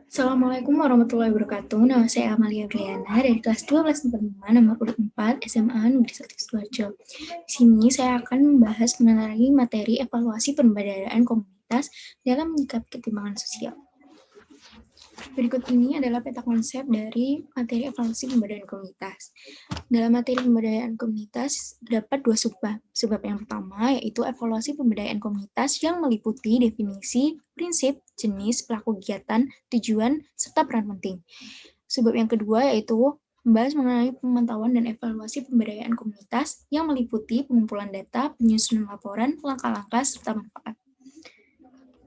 Assalamualaikum warahmatullahi wabarakatuh. Nama saya Amalia Briana dari kelas 12 IPA 5 nomor urut 4 SMA Negeri 1 Sidoarjo. Di sini saya akan membahas mengenai materi evaluasi pemberdayaan komunitas dalam menyikapi ketimpangan sosial. Berikut ini adalah peta konsep dari materi evaluasi pemberdayaan komunitas. Dalam materi pemberdayaan komunitas terdapat dua subbab. Subbab yang pertama yaitu evaluasi pemberdayaan komunitas yang meliputi definisi, prinsip, jenis, pelaku kegiatan, tujuan, serta peran penting. Subbab yang kedua yaitu membahas mengenai pemantauan dan evaluasi pemberdayaan komunitas yang meliputi pengumpulan data, penyusunan laporan, langkah-langkah, serta manfaat.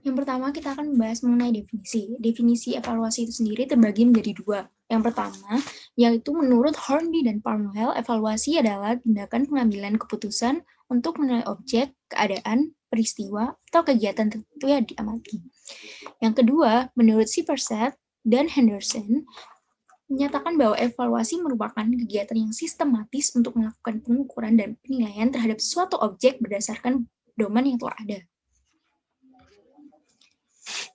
Yang pertama, kita akan membahas mengenai definisi. Definisi evaluasi itu sendiri terbagi menjadi dua. Yang pertama, yaitu menurut Hornby dan Parnell, evaluasi adalah tindakan pengambilan keputusan untuk menilai objek, keadaan, peristiwa, atau kegiatan tertentu yang diamati. Yang kedua, menurut Siverset dan Henderson, menyatakan bahwa evaluasi merupakan kegiatan yang sistematis untuk melakukan pengukuran dan penilaian terhadap suatu objek berdasarkan pedoman yang telah ada.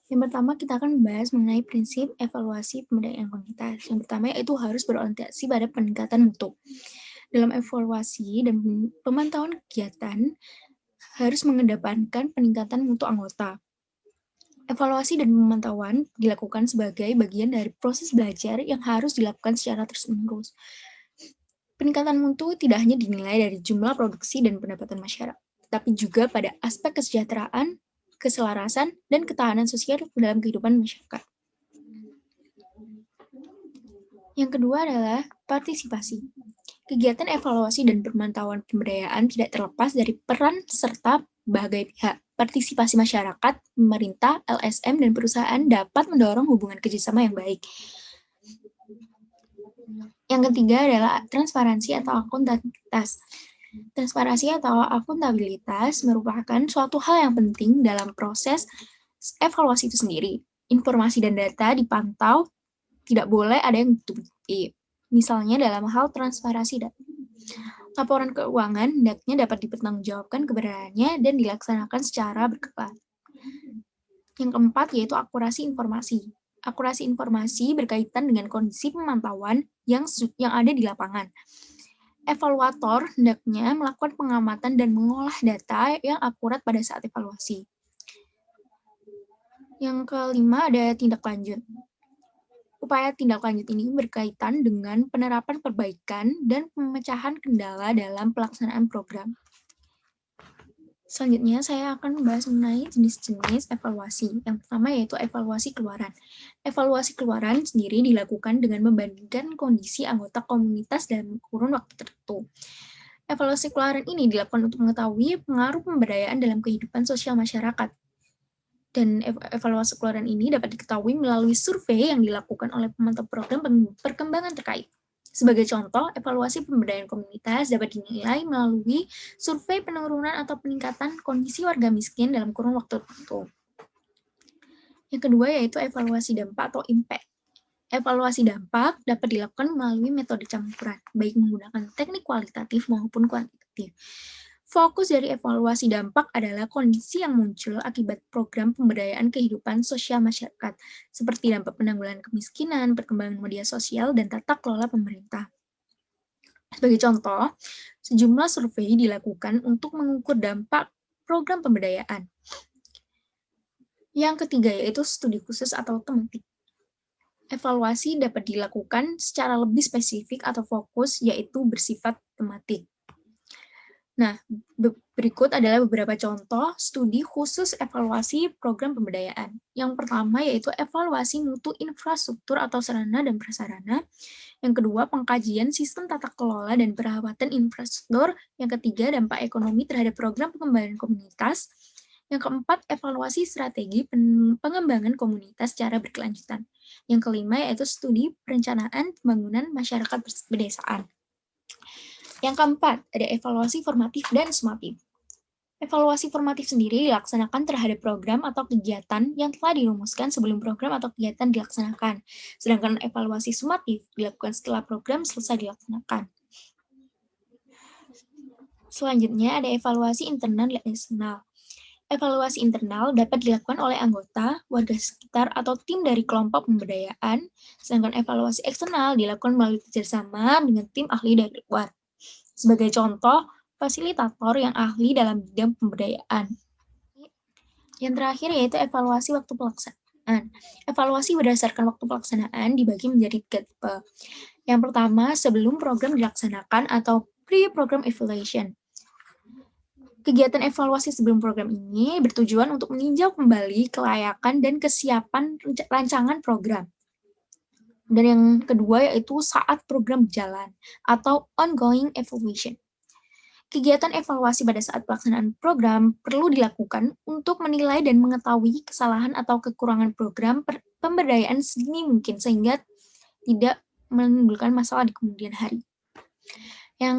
Yang pertama, kita akan membahas mengenai prinsip evaluasi pemberdayaan komunitas. Yang pertama, yaitu harus berorientasi pada peningkatan mutu. Dalam evaluasi dan pemantauan kegiatan, harus mengedepankan peningkatan mutu anggota. Evaluasi dan pemantauan dilakukan sebagai bagian dari proses belajar yang harus dilakukan secara terus-menerus. Peningkatan mutu tidak hanya dinilai dari jumlah produksi dan pendapatan masyarakat, tapi juga pada aspek kesejahteraan, keselarasan, dan ketahanan sosial dalam kehidupan masyarakat. Yang kedua adalah partisipasi. Kegiatan evaluasi dan pemantauan pemberdayaan tidak terlepas dari peran serta berbagai pihak. Partisipasi masyarakat, pemerintah, LSM, dan perusahaan dapat mendorong hubungan kerjasama yang baik. Yang ketiga adalah transparansi atau akuntabilitas. Transparansi atau akuntabilitas merupakan suatu hal yang penting dalam proses evaluasi itu sendiri. Informasi dan data dipantau, tidak boleh ada yang ditutupi. Misalnya dalam hal transparansi data. Laporan keuangan hendaknya dapat dipertanggungjawabkan kebenarannya dan dilaksanakan secara berkala. Yang keempat yaitu akurasi informasi. Akurasi informasi berkaitan dengan kondisi pemantauan yang ada di lapangan. Evaluator hendaknya melakukan pengamatan dan mengolah data yang akurat pada saat evaluasi. Yang kelima ada tindak lanjut. Upaya tindak lanjut ini berkaitan dengan penerapan perbaikan dan pemecahan kendala dalam pelaksanaan program. Selanjutnya, saya akan membahas mengenai jenis-jenis evaluasi. Yang pertama yaitu evaluasi keluaran. Evaluasi keluaran sendiri dilakukan dengan membandingkan kondisi anggota komunitas dalam kurun waktu tertentu. Evaluasi keluaran ini dilakukan untuk mengetahui pengaruh pemberdayaan dalam kehidupan sosial masyarakat. Dan evaluasi keluaran ini dapat diketahui melalui survei yang dilakukan oleh pemantau program perkembangan terkait. Sebagai contoh, evaluasi pemberdayaan komunitas dapat dinilai melalui survei penurunan atau peningkatan kondisi warga miskin dalam kurun waktu tertentu. Yang kedua yaitu evaluasi dampak atau impact. Evaluasi dampak dapat dilakukan melalui metode campuran, baik menggunakan teknik kualitatif maupun kuantitatif. Fokus dari evaluasi dampak adalah kondisi yang muncul akibat program pemberdayaan kehidupan sosial masyarakat, seperti dampak penanggulangan kemiskinan, perkembangan media sosial, dan tata kelola pemerintah. Sebagai contoh, sejumlah survei dilakukan untuk mengukur dampak program pemberdayaan. Yang ketiga yaitu studi khusus atau tematik. Evaluasi dapat dilakukan secara lebih spesifik atau fokus, yaitu bersifat tematik. Nah, berikut adalah beberapa contoh studi khusus evaluasi program pemberdayaan. Yang pertama yaitu evaluasi mutu infrastruktur atau sarana dan prasarana. Yang kedua, pengkajian sistem tata kelola dan perawatan infrastruktur. Yang ketiga, dampak ekonomi terhadap program pengembangan komunitas. Yang keempat, evaluasi strategi pengembangan komunitas secara berkelanjutan. Yang kelima, yaitu studi perencanaan pembangunan masyarakat pedesaan. Yang keempat, ada evaluasi formatif dan sumatif. Evaluasi formatif sendiri dilaksanakan terhadap program atau kegiatan yang telah dirumuskan sebelum program atau kegiatan dilaksanakan. Sedangkan evaluasi sumatif dilakukan setelah program selesai dilaksanakan. Selanjutnya ada evaluasi internal dan eksternal. Evaluasi internal dapat dilakukan oleh anggota, warga sekitar, atau tim dari kelompok pemberdayaan, sedangkan evaluasi eksternal dilakukan melalui kerjasama dengan tim ahli dari luar. Sebagai contoh, fasilitator yang ahli dalam bidang pemberdayaan. Yang terakhir yaitu evaluasi waktu pelaksanaan. Evaluasi berdasarkan waktu pelaksanaan dibagi menjadi 3 tipe. Yang pertama, sebelum program dilaksanakan atau pre-program evaluation. Kegiatan evaluasi sebelum program ini bertujuan untuk meninjau kembali kelayakan dan kesiapan rancangan program. Dan yang kedua yaitu saat program berjalan atau ongoing evaluation. Kegiatan evaluasi pada saat pelaksanaan program perlu dilakukan untuk menilai dan mengetahui kesalahan atau kekurangan program pemberdayaan sedini mungkin sehingga tidak menimbulkan masalah di kemudian hari. Yang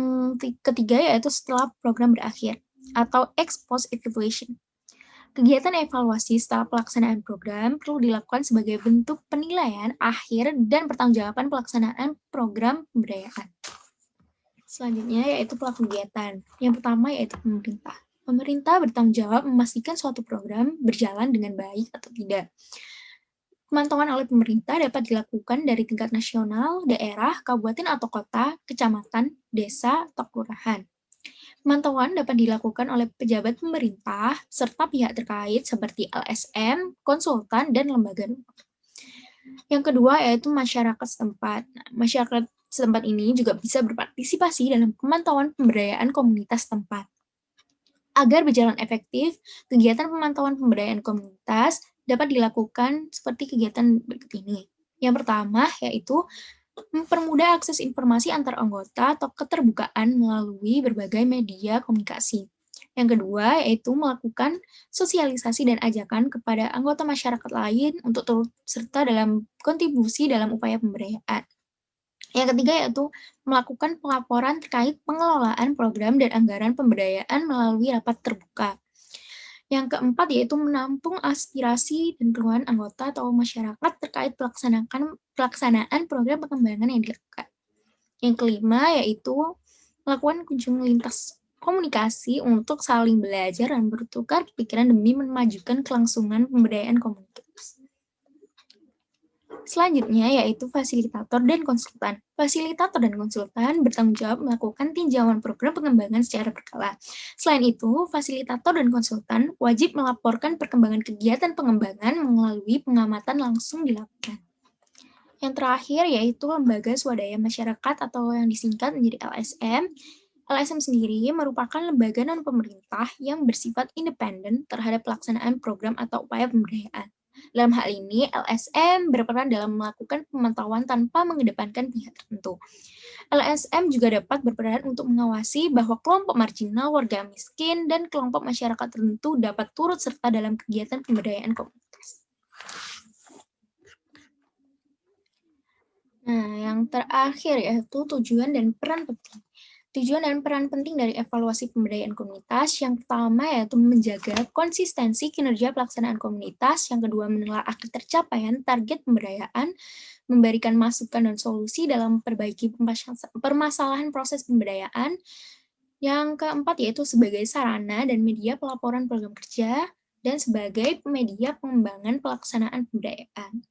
ketiga yaitu setelah program berakhir atau ex post evaluation. Kegiatan evaluasi setelah pelaksanaan program perlu dilakukan sebagai bentuk penilaian akhir dan pertanggungjawaban pelaksanaan program pemberdayaan. Selanjutnya yaitu pelaku kegiatan. Yang pertama yaitu pemerintah. Pemerintah bertanggung jawab memastikan suatu program berjalan dengan baik atau tidak. Pemantauan oleh pemerintah dapat dilakukan dari tingkat nasional, daerah, kabupaten atau kota, kecamatan, desa, atau kelurahan. Pemantauan dapat dilakukan oleh pejabat pemerintah serta pihak terkait seperti LSM, konsultan, dan lembaga. Yang kedua yaitu masyarakat setempat. Nah, masyarakat setempat ini juga bisa berpartisipasi dalam pemantauan pemberdayaan komunitas setempat. Agar berjalan efektif, kegiatan pemantauan pemberdayaan komunitas dapat dilakukan seperti kegiatan berikut ini. Yang pertama yaitu mempermudah akses informasi antar anggota atau keterbukaan melalui berbagai media komunikasi. Yang kedua, yaitu melakukan sosialisasi dan ajakan kepada anggota masyarakat lain untuk turut serta dalam kontribusi dalam upaya pemberdayaan. Yang ketiga, yaitu melakukan pelaporan terkait pengelolaan program dan anggaran pemberdayaan melalui rapat terbuka. Yang keempat yaitu menampung aspirasi dan keluhan anggota atau masyarakat terkait pelaksanaan program pengembangan yang dilakukan. Yang kelima yaitu melakukan kunjung lintas komunikasi untuk saling belajar dan bertukar pikiran demi memajukan kelangsungan pemberdayaan komunitas. Selanjutnya yaitu fasilitator dan konsultan. Fasilitator dan konsultan bertanggung jawab melakukan tinjauan program pengembangan secara berkala. Selain itu, fasilitator dan konsultan wajib melaporkan perkembangan kegiatan pengembangan melalui pengamatan langsung dilakukan. Yang terakhir yaitu lembaga swadaya masyarakat atau yang disingkat menjadi LSM. LSM sendiri merupakan lembaga non-pemerintah yang bersifat independen terhadap pelaksanaan program atau upaya pemberdayaan. Dalam hal ini, LSM berperan dalam melakukan pemantauan tanpa mengedepankan pihak tertentu. LSM juga dapat berperan untuk mengawasi bahwa kelompok marginal, warga miskin, dan kelompok masyarakat tertentu dapat turut serta dalam kegiatan pemberdayaan komunitas. Nah, yang terakhir yaitu tujuan dan peran penting. Tujuan dan peran penting dari evaluasi pemberdayaan komunitas, yang pertama yaitu menjaga konsistensi kinerja pelaksanaan komunitas, yang kedua menelaah ketercapaian target pemberdayaan, memberikan masukan dan solusi dalam memperbaiki permasalahan proses pemberdayaan, yang keempat yaitu sebagai sarana dan media pelaporan program kerja, dan sebagai media pengembangan pelaksanaan pemberdayaan.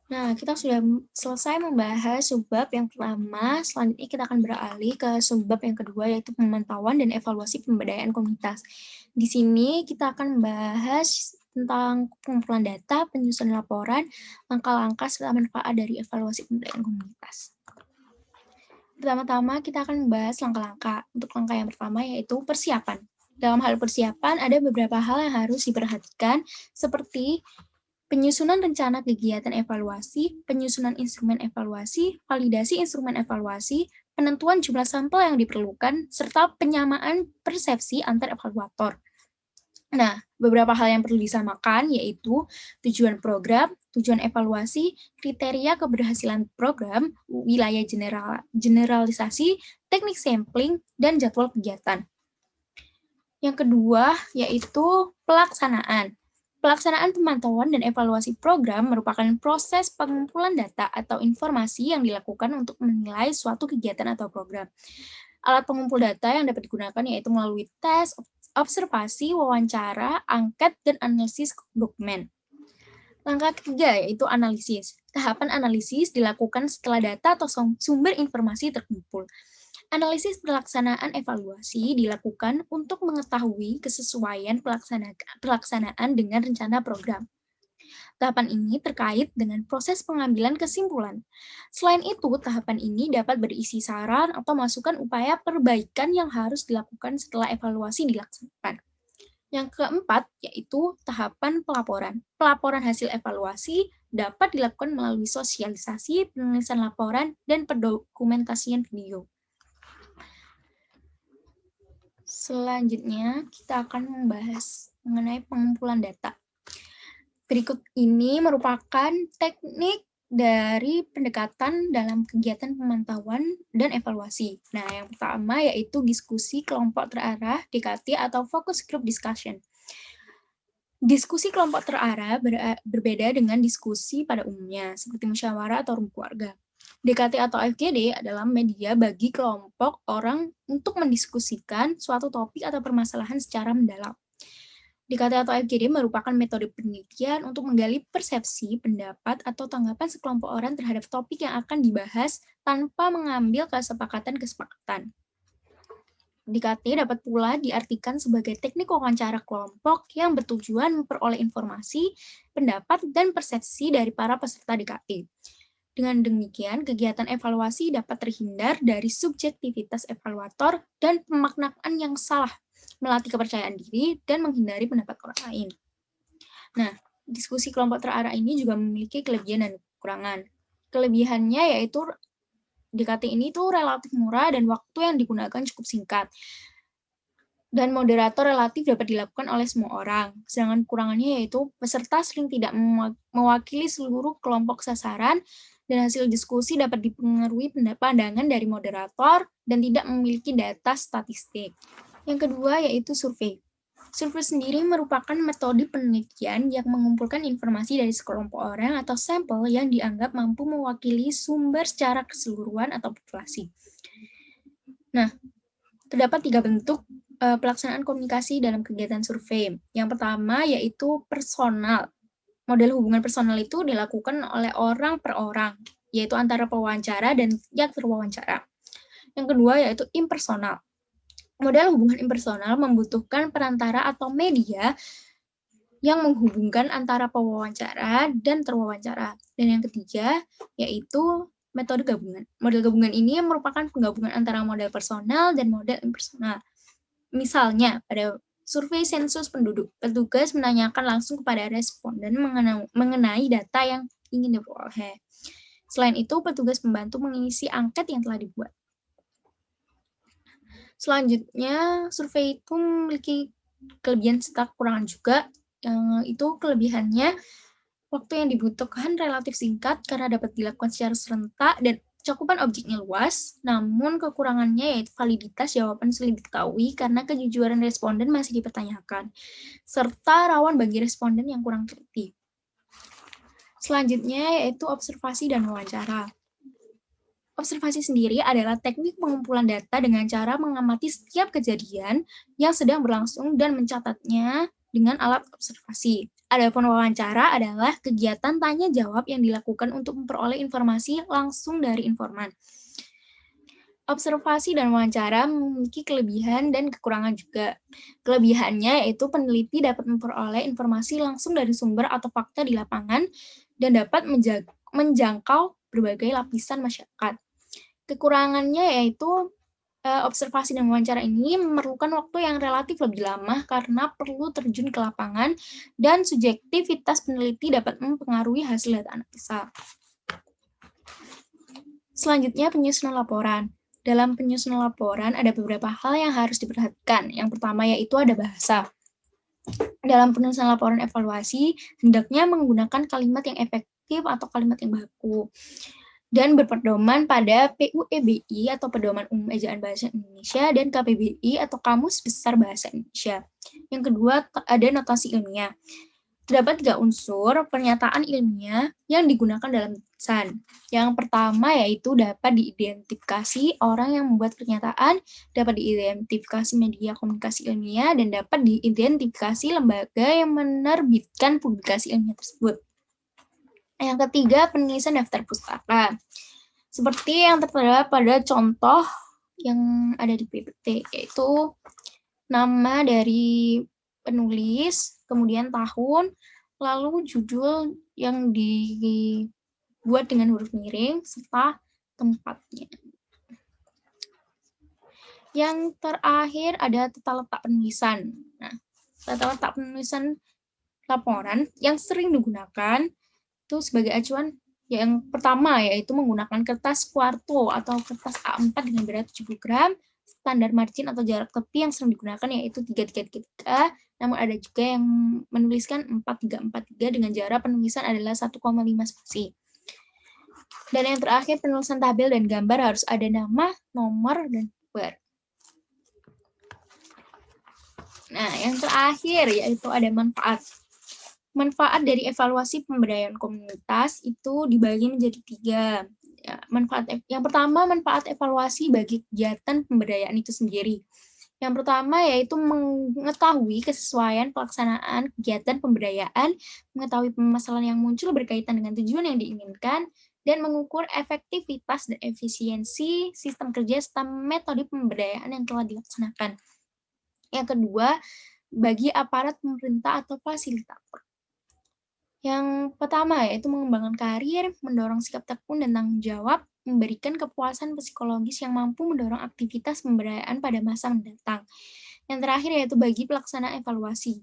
Nah, kita sudah selesai membahas subbab yang pertama. Selanjutnya kita akan beralih ke subbab yang kedua, yaitu pemantauan dan evaluasi pemberdayaan komunitas. Di sini kita akan membahas tentang pengumpulan data, penyusunan laporan, langkah-langkah serta manfaat dari evaluasi pemberdayaan komunitas. Pertama-tama kita akan membahas langkah-langkah. Untuk langkah yang pertama yaitu persiapan. Dalam hal persiapan ada beberapa hal yang harus diperhatikan seperti penyusunan rencana kegiatan evaluasi, penyusunan instrumen evaluasi, validasi instrumen evaluasi, penentuan jumlah sampel yang diperlukan, serta penyamaan persepsi antar evaluator. Nah, beberapa hal yang perlu disamakan yaitu tujuan program, tujuan evaluasi, kriteria keberhasilan program, wilayah generalisasi, teknik sampling, dan jadwal kegiatan. Yang kedua yaitu pelaksanaan. Pelaksanaan pemantauan dan evaluasi program merupakan proses pengumpulan data atau informasi yang dilakukan untuk menilai suatu kegiatan atau program. Alat pengumpul data yang dapat digunakan yaitu melalui tes, observasi, wawancara, angket, dan analisis dokumen. Langkah ketiga yaitu analisis. Tahapan analisis dilakukan setelah data atau sumber informasi terkumpul. Analisis pelaksanaan evaluasi dilakukan untuk mengetahui kesesuaian pelaksanaan dengan rencana program. Tahapan ini terkait dengan proses pengambilan kesimpulan. Selain itu, tahapan ini dapat berisi saran atau masukan upaya perbaikan yang harus dilakukan setelah evaluasi dilaksanakan. Yang keempat, yaitu tahapan pelaporan. Pelaporan hasil evaluasi dapat dilakukan melalui sosialisasi, penulisan laporan, dan pendokumentasian video. Selanjutnya, kita akan membahas mengenai pengumpulan data. Berikut ini merupakan teknik dari pendekatan dalam kegiatan pemantauan dan evaluasi. Nah, yang pertama yaitu diskusi kelompok terarah, DKT atau Focus Group Discussion. Diskusi kelompok terarah berbeda dengan diskusi pada umumnya, seperti musyawarah atau rumah keluarga. DKT atau FGD adalah media bagi kelompok orang untuk mendiskusikan suatu topik atau permasalahan secara mendalam. DKT atau FGD merupakan metode penelitian untuk menggali persepsi, pendapat, atau tanggapan sekelompok orang terhadap topik yang akan dibahas tanpa mengambil kesepakatan. DKT dapat pula diartikan sebagai teknik wawancara kelompok yang bertujuan memperoleh informasi, pendapat, dan persepsi dari para peserta DKT. Dengan demikian, kegiatan evaluasi dapat terhindar dari subjektivitas evaluator dan pemaknaan yang salah, melatih kepercayaan diri, dan menghindari pendapat orang lain. Nah, diskusi kelompok terarah ini juga memiliki kelebihan dan kekurangan. Kelebihannya yaitu DKT ini tuh relatif murah dan waktu yang digunakan cukup singkat. Dan moderator relatif dapat dilakukan oleh semua orang. Sedangkan kekurangannya yaitu peserta sering tidak mewakili seluruh kelompok sasaran, dan hasil diskusi dapat dipengaruhi pandangan dari moderator dan tidak memiliki data statistik. Yang kedua yaitu survei. Survei sendiri merupakan metode penelitian yang mengumpulkan informasi dari sekelompok orang atau sampel yang dianggap mampu mewakili sumber secara keseluruhan atau populasi. Nah, terdapat 3 bentuk pelaksanaan komunikasi dalam kegiatan survei. Yang pertama yaitu personal. Model hubungan personal itu dilakukan oleh orang per orang, yaitu antara pewawancara dan yang terwawancara. Yang kedua yaitu impersonal. Model hubungan impersonal membutuhkan perantara atau media yang menghubungkan antara pewawancara dan terwawancara. Dan yang ketiga yaitu metode gabungan. Model gabungan ini merupakan penggabungan antara model personal dan model impersonal. Misalnya, pada survei sensus penduduk, petugas menanyakan langsung kepada responden mengenai data yang ingin diperoleh. Selain itu, petugas membantu mengisi angket yang telah dibuat. Selanjutnya, survei itu memiliki kelebihan serta kekurangan juga. Yang itu kelebihannya, waktu yang dibutuhkan relatif singkat karena dapat dilakukan secara serentak dan cakupan objeknya luas, namun kekurangannya yaitu validitas jawaban sulit diketahui karena kejujuran responden masih dipertanyakan, serta rawan bagi responden yang kurang teliti. Selanjutnya yaitu observasi dan wawancara. Observasi sendiri adalah teknik pengumpulan data dengan cara mengamati setiap kejadian yang sedang berlangsung dan mencatatnya dengan alat observasi. Adapun wawancara adalah kegiatan tanya-jawab yang dilakukan untuk memperoleh informasi langsung dari informan. Observasi dan wawancara memiliki kelebihan dan kekurangan juga. Kelebihannya yaitu peneliti dapat memperoleh informasi langsung dari sumber atau fakta di lapangan dan dapat menjangkau berbagai lapisan masyarakat. Kekurangannya yaitu observasi dan wawancara ini memerlukan waktu yang relatif lebih lama karena perlu terjun ke lapangan dan subjektivitas peneliti dapat mempengaruhi hasil data analisa. Selanjutnya, penyusunan laporan. Dalam penyusunan laporan ada beberapa hal yang harus diperhatikan. Yang pertama yaitu ada bahasa. Dalam penulisan laporan evaluasi, hendaknya menggunakan kalimat yang efektif atau kalimat yang baku dan berpedoman pada PUEBI atau Pedoman Umum Ejaan Bahasa Indonesia dan KBBI atau Kamus Besar Bahasa Indonesia. Yang kedua, ada notasi ilmiah. Terdapat 3 unsur pernyataan ilmiah yang digunakan dalam tulisan. Yang pertama yaitu dapat diidentifikasi orang yang membuat pernyataan, dapat diidentifikasi media komunikasi ilmiah, dan dapat diidentifikasi lembaga yang menerbitkan publikasi ilmiah tersebut. Yang ketiga, penulisan daftar pustaka. Seperti yang tertera pada contoh yang ada di PPT, yaitu nama dari penulis, kemudian tahun, lalu judul yang dibuat dengan huruf miring, serta tempatnya. Yang terakhir ada tata letak penulisan. Nah, tata letak penulisan laporan yang sering digunakan itu sebagai acuan yang pertama yaitu menggunakan kertas kuarto atau kertas A4 dengan berat 70 gram. Standar margin atau jarak tepi yang sering digunakan yaitu 333, namun ada juga yang menuliskan 4343 dengan jarak penulisan adalah 1,5 spasi. Dan yang terakhir, penulisan tabel dan gambar harus ada nama, nomor, dan nomor. Nah, yang terakhir yaitu ada manfaat. Manfaat dari evaluasi pemberdayaan komunitas itu dibagi menjadi 3. Ya, yang pertama, manfaat evaluasi bagi kegiatan pemberdayaan itu sendiri. Yang pertama yaitu mengetahui kesesuaian pelaksanaan kegiatan pemberdayaan, mengetahui permasalahan yang muncul berkaitan dengan tujuan yang diinginkan, dan mengukur efektivitas dan efisiensi sistem kerja serta metode pemberdayaan yang telah dilaksanakan. Yang kedua, bagi aparat pemerintah atau fasilitator. Yang pertama yaitu mengembangkan karir, mendorong sikap tekun dan tanggung jawab, memberikan kepuasan psikologis yang mampu mendorong aktivitas pemberdayaan pada masa mendatang. Yang terakhir yaitu bagi pelaksanaan evaluasi,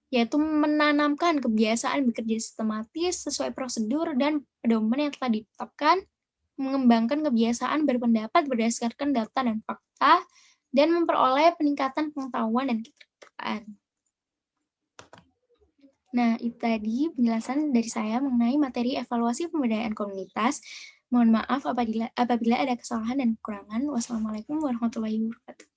yaitu menanamkan kebiasaan bekerja sistematis sesuai prosedur dan pedoman yang telah ditetapkan, mengembangkan kebiasaan berpendapat berdasarkan data dan fakta, dan memperoleh peningkatan pengetahuan dan keterbukaan. Nah, itu tadi penjelasan dari saya mengenai materi evaluasi pemberdayaan komunitas. Mohon maaf apabila ada kesalahan dan kekurangan. Wassalamualaikum warahmatullahi wabarakatuh.